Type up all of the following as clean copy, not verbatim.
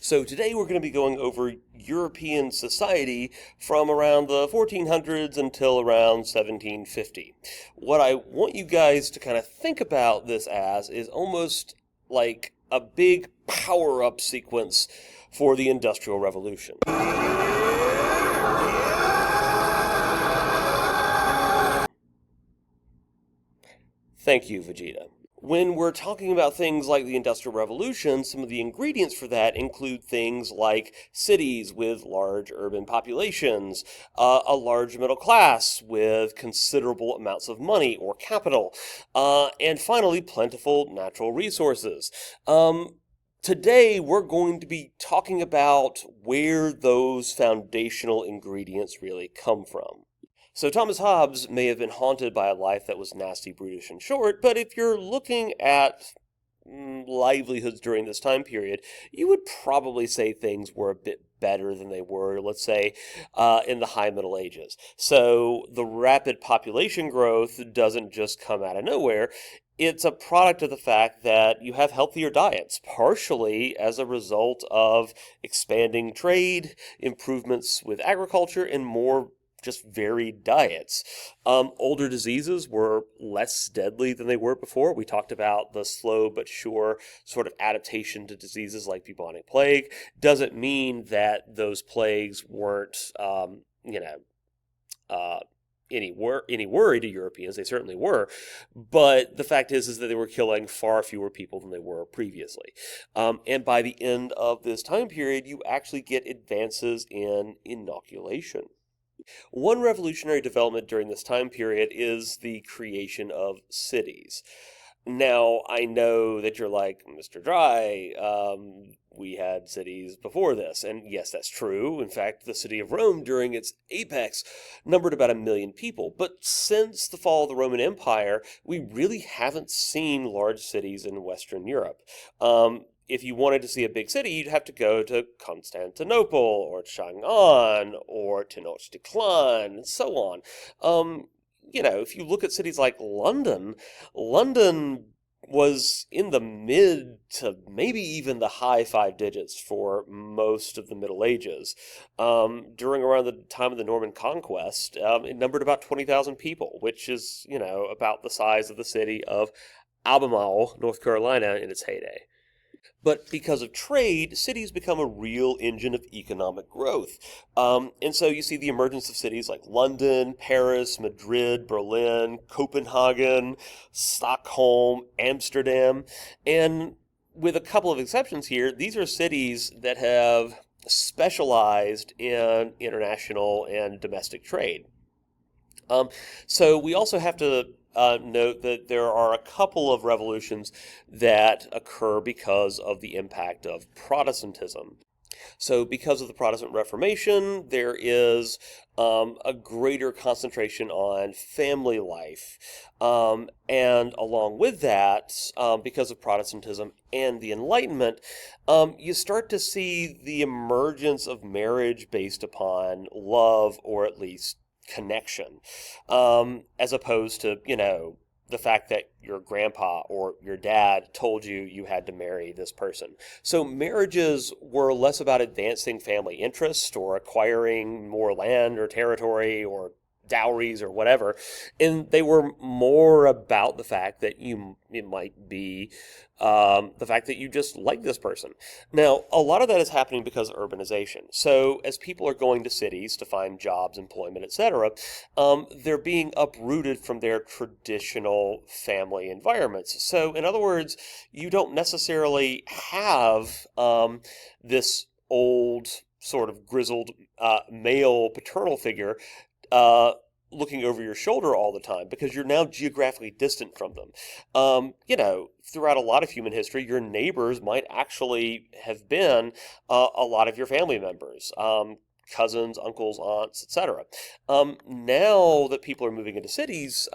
So today we're going to be going over European society from around the 1400s until around 1750. What I want you guys to kind of think about this as is almost like a big power-up sequence for the Industrial Revolution. Thank you, Vegeta. When we're talking about things like the Industrial Revolution, some of the ingredients for that include things like cities with large urban populations, a large middle class with considerable amounts of money or capital, and finally, plentiful natural resources. Today, we're going to be talking about where those foundational ingredients really come from. So Thomas Hobbes may have been haunted by a life that was nasty, brutish, and short, but if you're looking at livelihoods during this time period, you would probably say things were a bit better than they were, let's say, in the High Middle Ages. So the rapid population growth doesn't just come out of nowhere. It's a product of the fact that you have healthier diets, partially as a result of expanding trade, improvements with agriculture, and more just varied diets. Older diseases were less deadly than they were before. We talked about the slow but sure sort of adaptation to diseases like bubonic plague. Doesn't mean that those plagues weren't, any worry to Europeans. They certainly were, but the fact is that they were killing far fewer people than they were previously. And by the end of this time period, you actually get advances in inoculation. One revolutionary development during this time period is the creation of cities. Now, I know that you're like, Mr. Dry, we had cities before this. And yes, that's true. In fact, the city of Rome during its apex numbered about 1 million people. But since the fall of the Roman Empire, we really haven't seen large cities in Western Europe. If you wanted to see a big city, you'd have to go to Constantinople or Chang'an or Tenochtitlan and so on. If you look at cities like London, London was in the mid to maybe even the high 5 digits for most of the Middle Ages. During around the time of the Norman Conquest, it numbered about 20,000 people, which is, about the size of the city of Albemarle, North Carolina in its heyday. But because of trade, cities become a real engine of economic growth. And so you see the emergence of cities like London, Paris, Madrid, Berlin, Copenhagen, Stockholm, Amsterdam. And with a couple of exceptions here, these are cities that have specialized in international and domestic trade. So we also have to note that there are a couple of revolutions that occur because of the impact of Protestantism. So because of the Protestant Reformation, there is a greater concentration on family life. And along with that, because of Protestantism and the Enlightenment, you start to see the emergence of marriage based upon love, or at least connection, as opposed to, the fact that your grandpa or your dad told you you had to marry this person. So marriages were less about advancing family interest or acquiring more land or territory or dowries or whatever, and they were more about the fact that it might be the fact that you just like this person. Now, a lot of that is happening because of urbanization. So as people are going to cities to find jobs, employment, etc., they're being uprooted from their traditional family environments. So in other words, you don't necessarily have this old sort of grizzled male paternal figure looking over your shoulder all the time, because you're now geographically distant from them. Throughout a lot of human history, your neighbors might actually have been a lot of your family members. Cousins, uncles, aunts, etc. Now that people are moving into cities,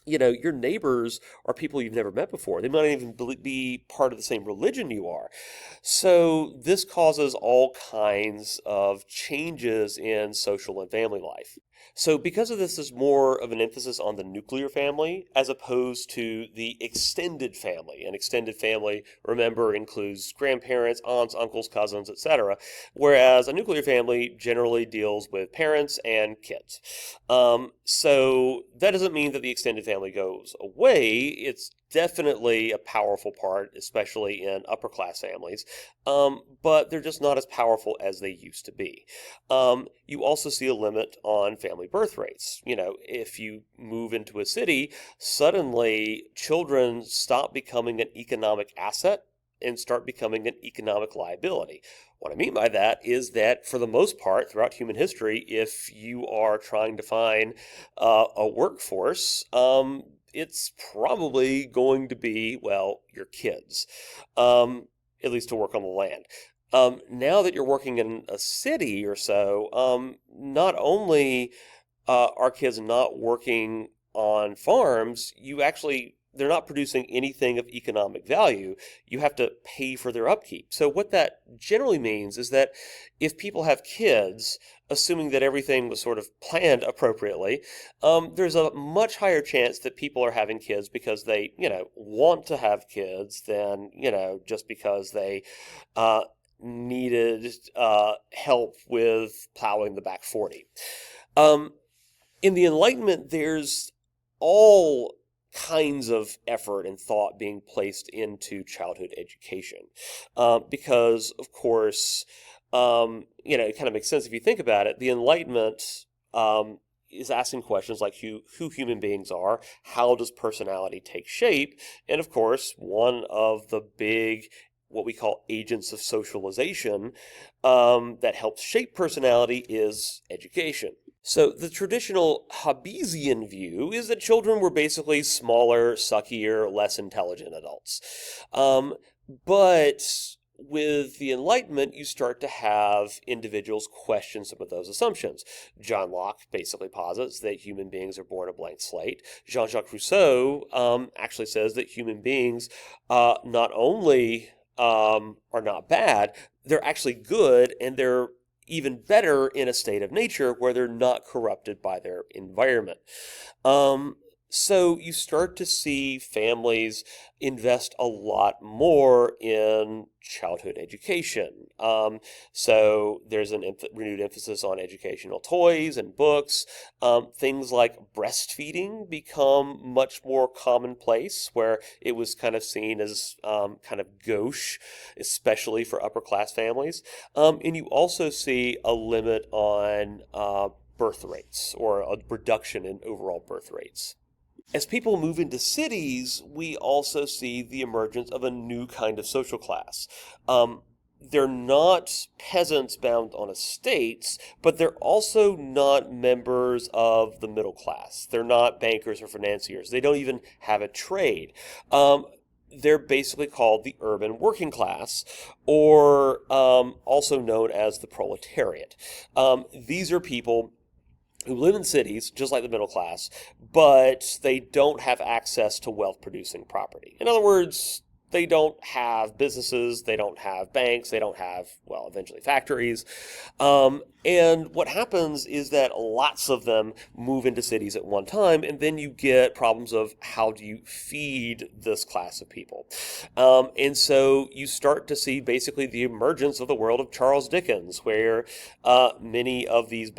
your neighbors are people you've never met before. They might not even be part of the same religion you are. So this causes all kinds of changes in social and family life. So, because of this, there's more of an emphasis on the nuclear family as opposed to the extended family. An extended family, remember, includes grandparents, aunts, uncles, cousins, etc., whereas a nuclear family generally deals with parents and kids. So, that doesn't mean that the extended family goes away. It's definitely a powerful part, especially in upper class families, but they're just not as powerful as they used to be. You also see a limit on family birth rates. If you move into a city, suddenly children stop becoming an economic asset and start becoming an economic liability. What I mean by that is that for the most part, throughout human history, if you are trying to find a workforce, it's probably going to be, well, your kids, at least to work on the land. Now that you're working in a city or so, not only are kids not working on farms, they're not producing anything of economic value. You have to pay for their upkeep. So what that generally means is that if people have kids, assuming that everything was sort of planned appropriately, there's a much higher chance that people are having kids because they, want to have kids than, just because they needed help with plowing the back 40. In the Enlightenment, there's all kinds of effort and thought being placed into childhood education. Because, of course, it kind of makes sense if you think about it. The Enlightenment is asking questions like who human beings are, how does personality take shape, and of course, one of the big what we call agents of socialization that helps shape personality is education. So the traditional Hobbesian view is that children were basically smaller, suckier, less intelligent adults. But with the Enlightenment, you start to have individuals question some of those assumptions. John Locke basically posits that human beings are born a blank slate. Jean-Jacques Rousseau actually says that human beings not only are not bad, they're actually good, and they're even better in a state of nature where they're not corrupted by their environment. So you start to see families invest a lot more in childhood education. So there's a renewed emphasis on educational toys and books. Things like breastfeeding become much more commonplace, where it was kind of seen as kind of gauche, especially for upper class families. And you also see a limit on birth rates, or a reduction in overall birth rates. As people move into cities, we also see the emergence of a new kind of social class. They're not peasants bound on estates, but they're also not members of the middle class. They're not bankers or financiers. They don't even have a trade. They're basically called the urban working class, or also known as the proletariat. These are people who live in cities, just like the middle class, but they don't have access to wealth-producing property. In other words, they don't have businesses, they don't have banks, they don't have, well, eventually factories. And what happens is that lots of them move into cities at one time, and then you get problems of how do you feed this class of people. And so you start to see basically the emergence of the world of Charles Dickens, where many of these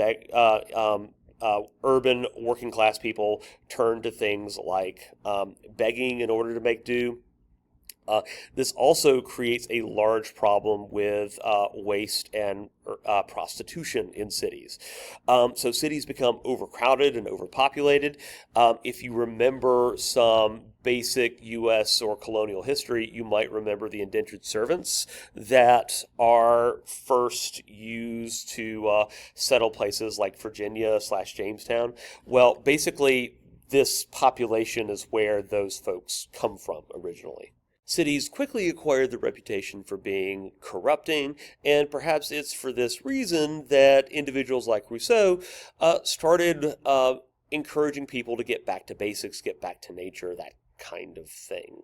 urban working class people turn to things like begging in order to make do. This also creates a large problem with waste and prostitution in cities. So cities become overcrowded and overpopulated. If you remember some basic U.S. or colonial history, you might remember the indentured servants that are first used to settle places like Virginia/Jamestown. Well, basically, this population is where those folks come from originally. Cities quickly acquired the reputation for being corrupting, and perhaps it's for this reason that individuals like Rousseau started encouraging people to get back to basics, get back to nature, that kind of thing.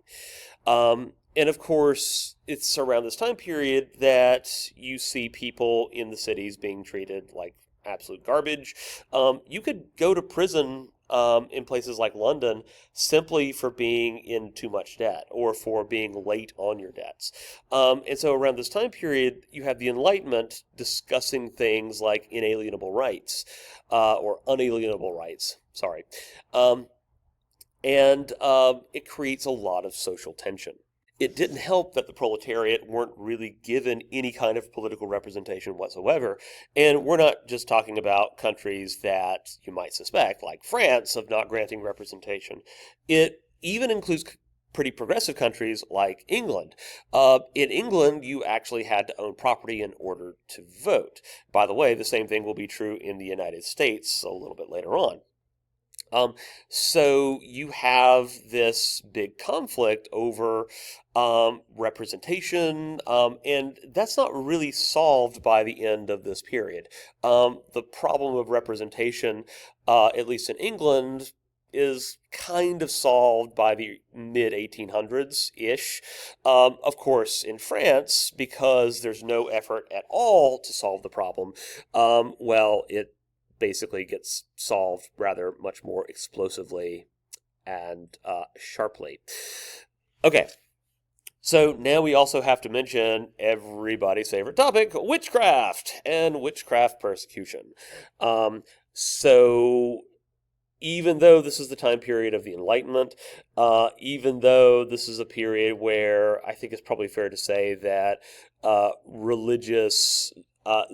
And of course, it's around this time period that you see people in the cities being treated like absolute garbage. You could go to prison in places like London simply for being in too much debt or for being late on your debts. And so around this time period, you have the Enlightenment discussing things like inalienable rights or unalienable rights. Sorry. And it creates a lot of social tension. It didn't help that the proletariat weren't really given any kind of political representation whatsoever. And we're not just talking about countries that you might suspect, like France, of not granting representation. It even includes pretty progressive countries like England. In England, you actually had to own property in order to vote. By the way, the same thing will be true in the United States a little bit later on. So you have this big conflict over representation, and that's not really solved by the end of this period. The problem of representation, at least in England, is kind of solved by the mid 1800s-ish. Of course, in France, because there's no effort at all to solve the problem, well, it basically gets solved rather much more explosively and sharply. Okay, so now we also have to mention everybody's favorite topic, witchcraft and witchcraft persecution. So even though this is the time period of the Enlightenment, even though this is a period where I think it's probably fair to say that religious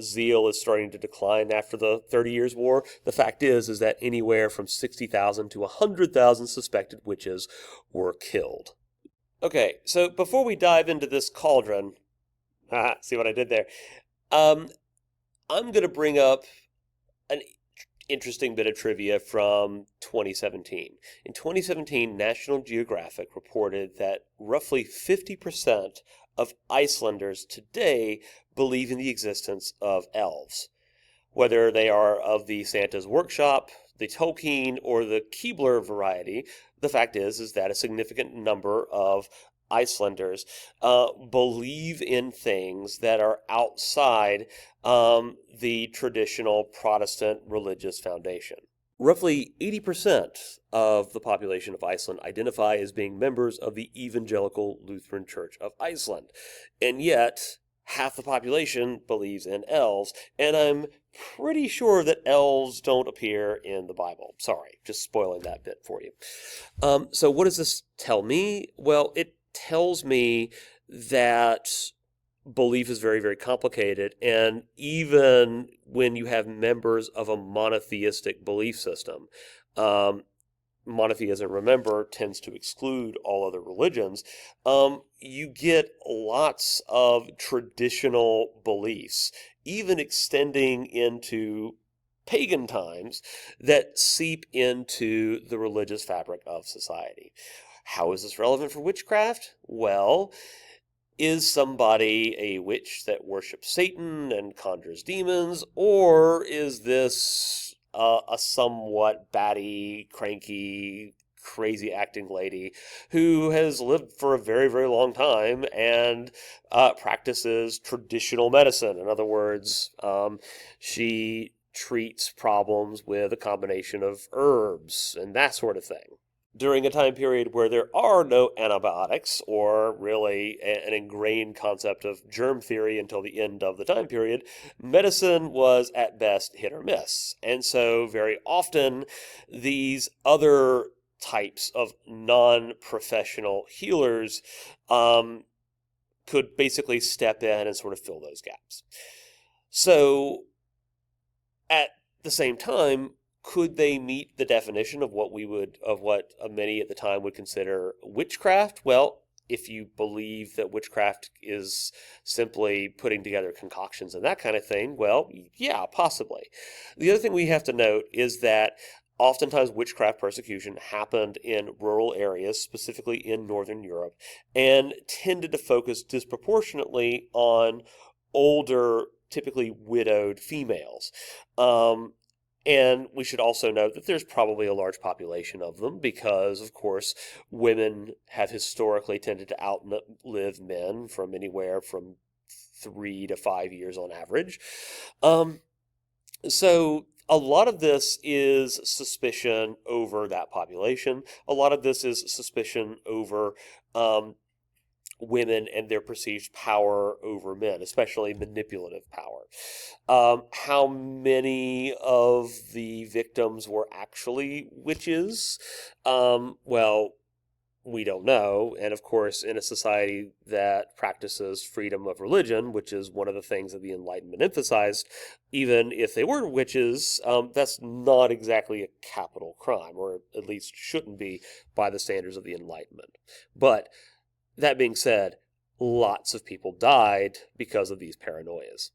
zeal is starting to decline after the 30 Years' War. The fact is that anywhere from 60,000 to 100,000 suspected witches were killed. Okay, so before we dive into this cauldron, see what I did there? I'm going to bring up an interesting bit of trivia from 2017. In 2017, National Geographic reported that roughly 50% of Icelanders today believe in the existence of elves. Whether they are of the Santa's Workshop, the Tolkien, or the Keebler variety, the fact is that a significant number of Icelanders believe in things that are outside the traditional Protestant religious foundation. Roughly 80% of the population of Iceland identify as being members of the Evangelical Lutheran Church of Iceland, and yet half the population believes in elves, and I'm pretty sure that elves don't appear in the Bible. Sorry, just spoiling that bit for you. So what does this tell me? Well, it tells me that belief is very, very complicated, and even when you have members of a monotheistic belief system, monotheism, remember, tends to exclude all other religions, you get lots of traditional beliefs, even extending into pagan times, that seep into the religious fabric of society. How is this relevant for witchcraft? Well, is somebody a witch that worships Satan and conjures demons, or is this a somewhat batty, cranky, crazy acting lady who has lived for a very, very long time and practices traditional medicine? In other words, she treats problems with a combination of herbs and that sort of thing. During a time period where there are no antibiotics or really an ingrained concept of germ theory until the end of the time period, medicine was at best hit or miss. And so very often these other types of non-professional healers could basically step in and sort of fill those gaps. So at the same time, could they meet the definition of what many at the time would consider witchcraft? Well, if you believe that witchcraft is simply putting together concoctions and that kind of thing, well, yeah, possibly. The other thing we have to note is that oftentimes witchcraft persecution happened in rural areas, specifically in Northern Europe, and tended to focus disproportionately on older, typically widowed females. And we should also note that there's probably a large population of them because, of course, women have historically tended to outlive men from anywhere from 3 to 5 years on average. So a lot of this is suspicion over that population. A lot of this is suspicion over um, women and their perceived power over men, especially manipulative power. How many of the victims were actually witches? Well, we don't know. And of course, in a society that practices freedom of religion, which is one of the things that the Enlightenment emphasized, even if they were witches, that's not exactly a capital crime, or at least shouldn't be by the standards of the Enlightenment. But that being said, lots of people died because of these paranoias.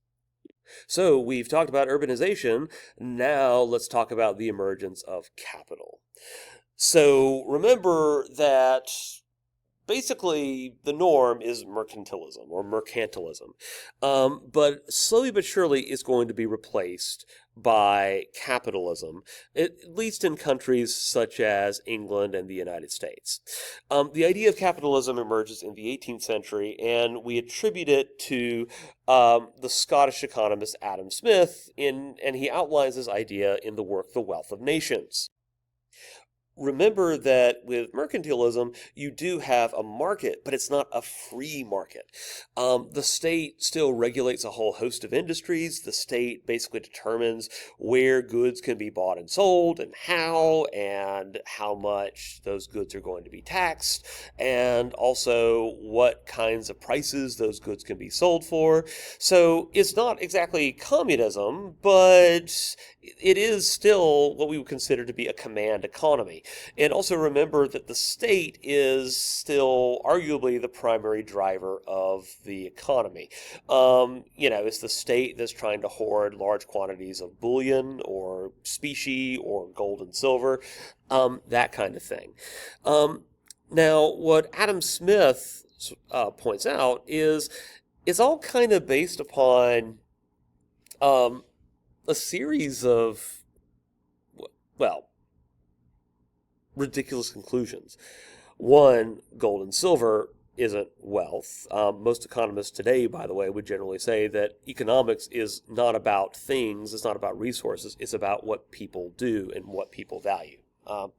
So we've talked about urbanization. Now let's talk about the emergence of capital. So remember that basically the norm is mercantilism or mercantilism. But slowly but surely it's going to be replaced by capitalism, at least in countries such as England and the United States. The idea of capitalism emerges in the 18th century, and we attribute it to the Scottish economist Adam Smith, and he outlines this idea in the work The Wealth of Nations. Remember that with mercantilism, you do have a market, but it's not a free market. The state still regulates a whole host of industries. The state basically determines where goods can be bought and sold, and how much those goods are going to be taxed, and also what kinds of prices those goods can be sold for. So it's not exactly communism, but it is still what we would consider to be a command economy. And also remember that the state is still arguably the primary driver of the economy. It's the state that's trying to hoard large quantities of bullion or specie or gold and silver, that kind of thing. Now, what Adam Smith points out is it's all kind of based upon um, a series of, well, ridiculous conclusions. One, gold and silver isn't wealth. Most economists today, by the way, would generally say that economics is not about things, it's not about resources, it's about what people do and what people value.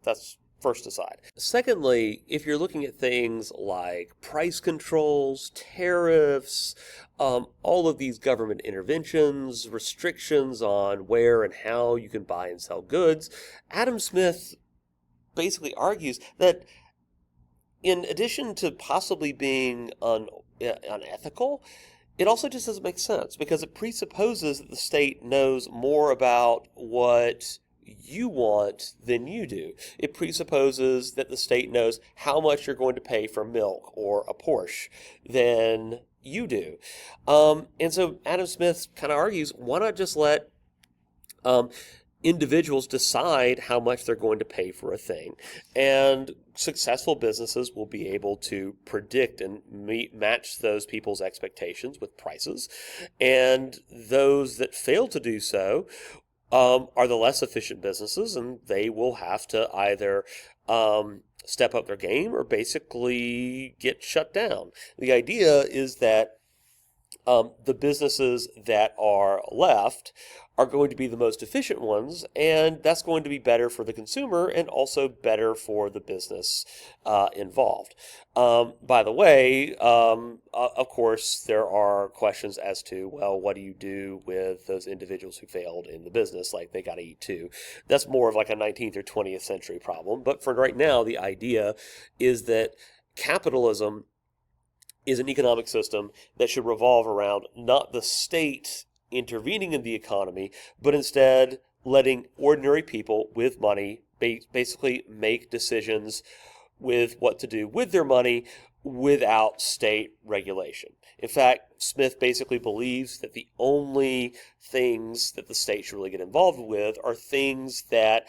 That's first aside. Secondly, if you're looking at things like price controls, tariffs, all of these government interventions, restrictions on where and how you can buy and sell goods, Adam Smith basically argues that in addition to possibly being unethical, it also just doesn't make sense because it presupposes that the state knows more about what you want than you do. It presupposes that the state knows how much you're going to pay for milk or a Porsche than you do. And so Adam Smith kind of argues, why not just let um, individuals decide how much they're going to pay for a thing. And successful businesses will be able to predict and match those people's expectations with prices. And those that fail to do so are the less efficient businesses, and they will have to either step up their game or basically get shut down. The idea is that the businesses that are left are going to be the most efficient ones, and that's going to be better for the consumer and also better for the business involved. By the way, of course, there are questions as to, well, what do you do with those individuals who failed in the business? Like, they got to eat too. That's more of like a 19th or 20th century problem. But for right now, the idea is that capitalism is an economic system that should revolve around not the state intervening in the economy, but instead letting ordinary people with money basically make decisions with what to do with their money without state regulation. In fact, Smith basically believes that the only things that the state should really get involved with are things that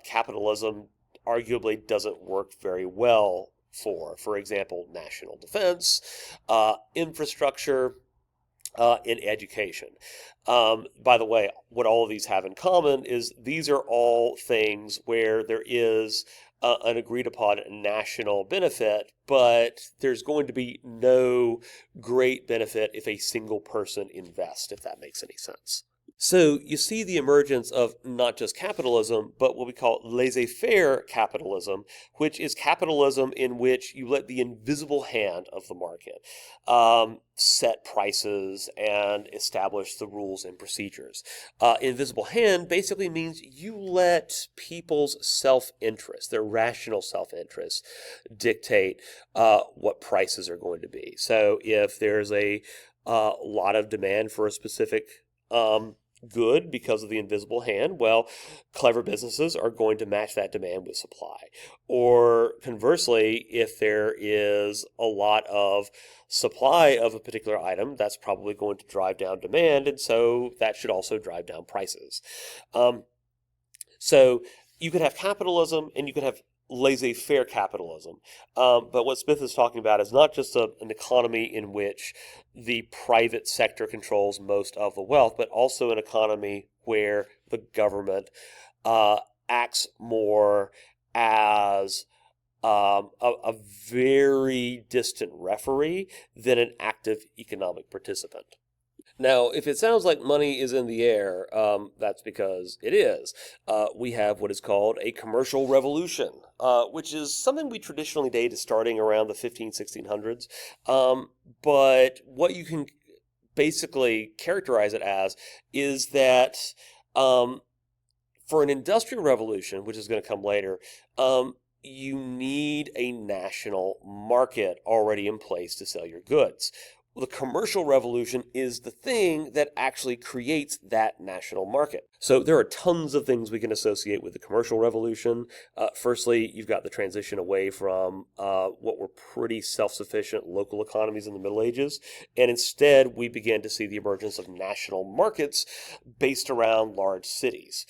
capitalism arguably doesn't work very well for. For example, national defense, infrastructure, in education. By the way, what all of these have in common is these are all things where there is an agreed upon national benefit, but there's going to be no great benefit if a single person invests, if that makes any sense. So you see the emergence of not just capitalism, but what we call laissez-faire capitalism, which is capitalism in which you let the invisible hand of the market set prices and establish the rules and procedures. Invisible hand basically means you let people's self-interest, their rational self-interest, dictate what prices are going to be. So if there's a lot of demand for a specific good because of the invisible hand, well, clever businesses are going to match that demand with supply. Or conversely, if there is a lot of supply of a particular item, that's probably going to drive down demand, and so that should also drive down prices. So you could have capitalism and you could have laissez-faire capitalism. But what Smith is talking about is not just an economy in which the private sector controls most of the wealth, but also an economy where the government acts more as a very distant referee than an active economic participant. Now, if it sounds like money is in the air, that's because it is. We have what is called a commercial revolution, which is something we traditionally date as starting around the 1600s. But what you can basically characterize it as is that for an industrial revolution, which is going to come later, you need a national market already in place to sell your goods. The commercial revolution is the thing that actually creates that national market. So there are tons of things we can associate with the commercial revolution. Firstly, you've got the transition away from what were pretty self-sufficient local economies in the Middle Ages, and instead we began to see the emergence of national markets based around large cities.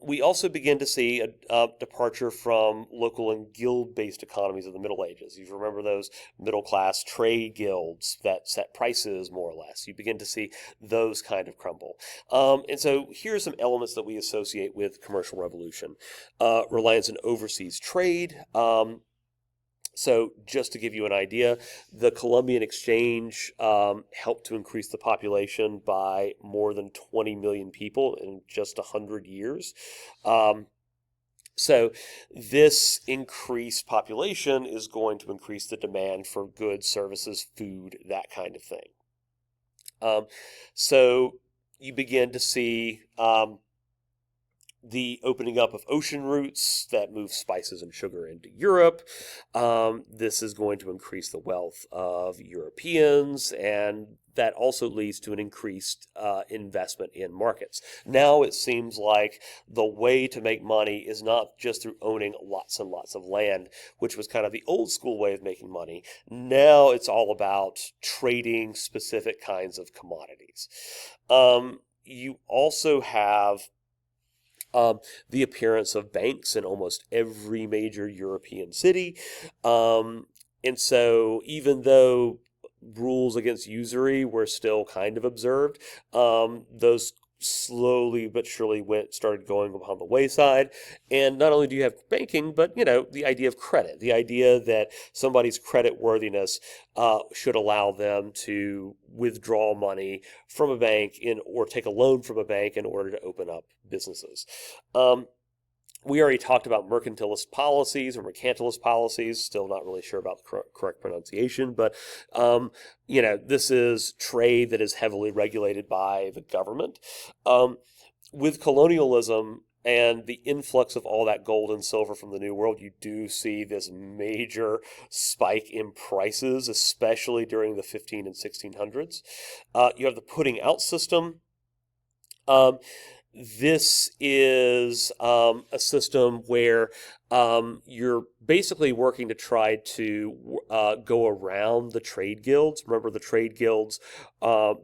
We also begin to see a departure from local and guild-based economies of the Middle Ages. You remember those middle-class trade guilds that set prices more or less. You begin to see those kind of crumble. And so here are some elements that we associate with commercial revolution. Reliance on overseas trade. So just to give you an idea, the Columbian Exchange helped to increase the population by more than 20 million people in just 100 years. So this increased population is going to increase the demand for goods, services, food, that kind of thing. So you begin to see the opening up of ocean routes that move spices and sugar into Europe. This is going to increase the wealth of Europeans, and that also leads to an increased investment in markets. Now it seems like the way to make money is not just through owning lots and lots of land, which was kind of the old school way of making money. Now it's all about trading specific kinds of commodities. You also have the appearance of banks in almost every major European city. And so even though rules against usury were still kind of observed, those slowly but surely started going upon the wayside. And not only do you have banking, but the idea of credit, the idea that somebody's credit worthiness should allow them to withdraw money from a bank or take a loan from a bank in order to open up businesses. We already talked about mercantilist policies or mercantilist policies, still not really sure about the correct pronunciation, but this is trade that is heavily regulated by the government. With colonialism and the influx of all that gold and silver from the New World, you do see this major spike in prices, especially during the 15 and 1600s. You have the putting out system. This is a system where you're basically working to try to go around the trade guilds. Remember, the trade guilds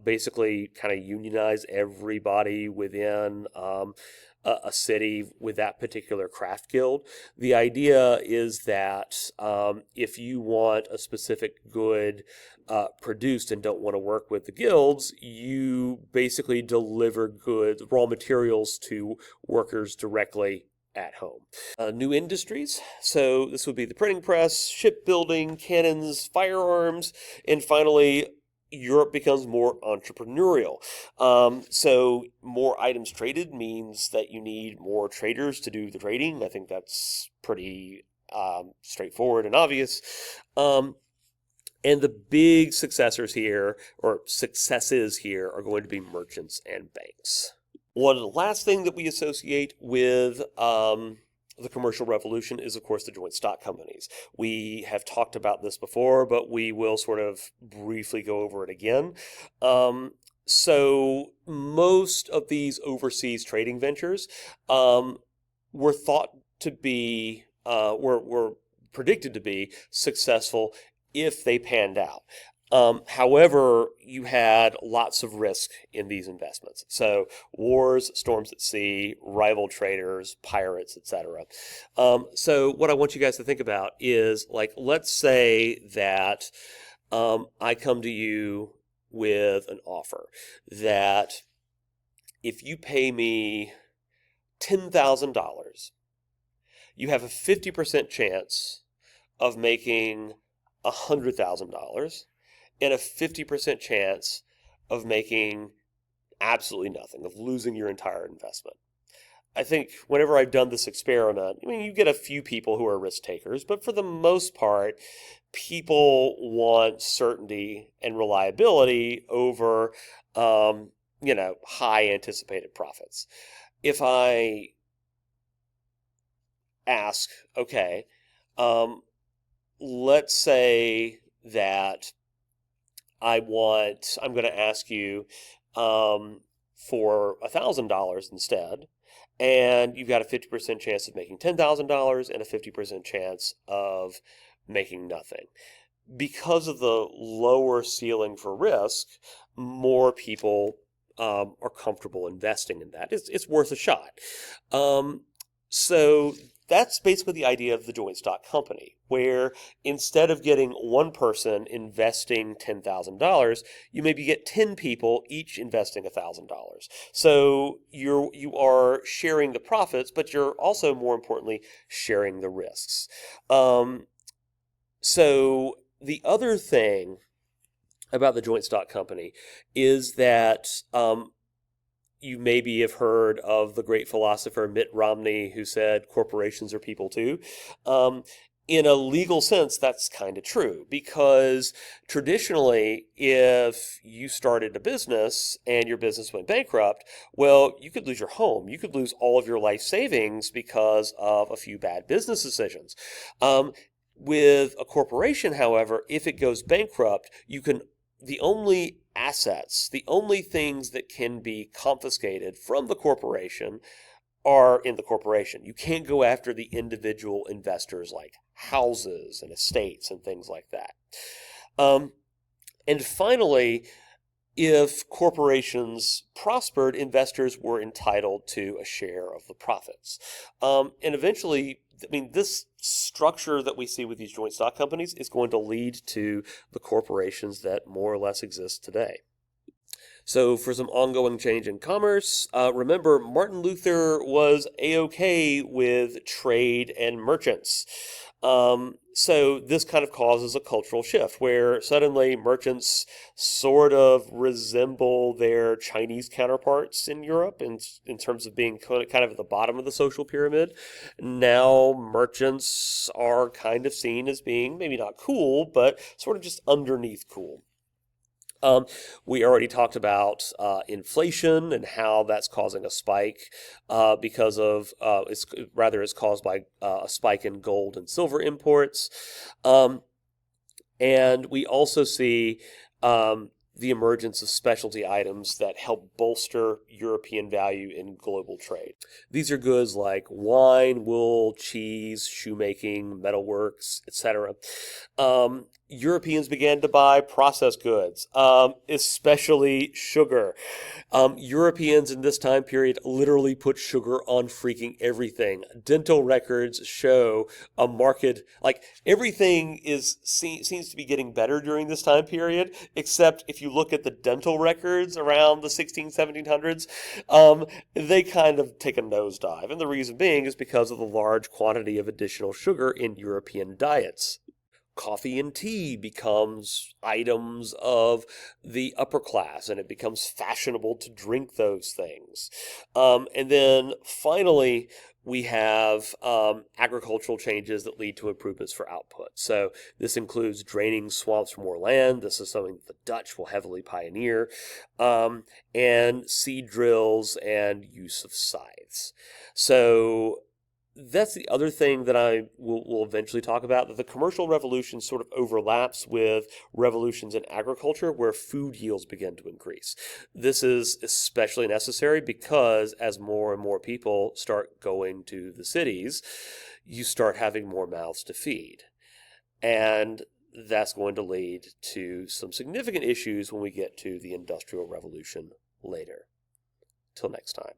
basically kind of unionize everybody within a city with that particular craft guild. The idea is that if you want a specific good produced and don't want to work with the guilds, you basically deliver goods, raw materials to workers directly at home. New industries. So this would be the printing press, shipbuilding, cannons, firearms, and finally Europe becomes more entrepreneurial. So more items traded means that you need more traders to do the trading. I think that's pretty straightforward and obvious. And the big successors here, or successes here, are going to be merchants and banks. One of the last thing that we associate with the commercial revolution is, of course, the joint stock companies. We have talked about this before, but we will sort of briefly go over it again. So most of these overseas trading ventures were thought to be, were predicted to be successful if they panned out. However, you had lots of risk in these investments. So wars, storms at sea, rival traders, pirates, etc. So what I want you guys to think about is, like, let's say that I come to you with an offer that if you pay me $10,000, you have a 50% chance of making $100,000 and a 50% chance of making absolutely nothing, of losing your entire investment. I think whenever I've done this experiment, I mean, you get a few people who are risk takers, but for the most part, people want certainty and reliability over, high anticipated profits. If I ask, okay, let's say that I'm going to ask you for $1,000 instead, and you've got a 50% chance of making $10,000 and a 50% chance of making nothing. Because of the lower ceiling for risk, more people are comfortable investing in that. It's worth a shot. So that's basically the idea of the joint stock company, where instead of getting one person investing $10,000, you maybe get 10 people each investing $1,000. So you are sharing the profits, but you're also, more importantly, sharing the risks. So the other thing about the joint stock company is that you maybe have heard of the great philosopher Mitt Romney, who said corporations are people too. In a legal sense, that's kind of true, because traditionally, if you started a business and your business went bankrupt, well, you could lose your home. You could lose all of your life savings because of a few bad business decisions. With a corporation, however, if it goes bankrupt, the only assets, the only things that can be confiscated from the corporation are in the corporation. You can't go after the individual investors like houses and estates and things like that. And finally, if corporations prospered, investors were entitled to a share of the profits. And eventually, I mean, this structure that we see with these joint stock companies is going to lead to the corporations that more or less exist today. So for some ongoing change in commerce, remember, Martin Luther was A-OK with trade and merchants. So this kind of causes a cultural shift where suddenly merchants sort of resemble their Chinese counterparts in Europe in terms of being kind of at the bottom of the social pyramid. Now merchants are kind of seen as being maybe not cool, but sort of just underneath cool. We already talked about inflation and how that's causing a spike because of it's caused by a spike in gold and silver imports, and we also see the emergence of specialty items that help bolster European value in global trade. These are goods like wine, wool, cheese, shoemaking, metalworks, etc. Europeans began to buy processed goods, especially sugar. Europeans in this time period literally put sugar on freaking everything. Dental records show a market, like everything seems to be getting better during this time period, except if you look at the dental records around the 1700s, they kind of take a nosedive. And the reason being is because of the large quantity of additional sugar in European diets. coffee and tea becomes items of the upper class, and it becomes fashionable to drink those things. And then finally, we have agricultural changes that lead to improvements for output. So this includes draining swamps for more land. This is something that the Dutch will heavily pioneer, and seed drills and use of scythes. So that's the other thing that I will eventually talk about, that the commercial revolution sort of overlaps with revolutions in agriculture where food yields begin to increase. This is especially necessary because as more and more people start going to the cities, you start having more mouths to feed. And that's going to lead to some significant issues when we get to the Industrial Revolution later. Till next time.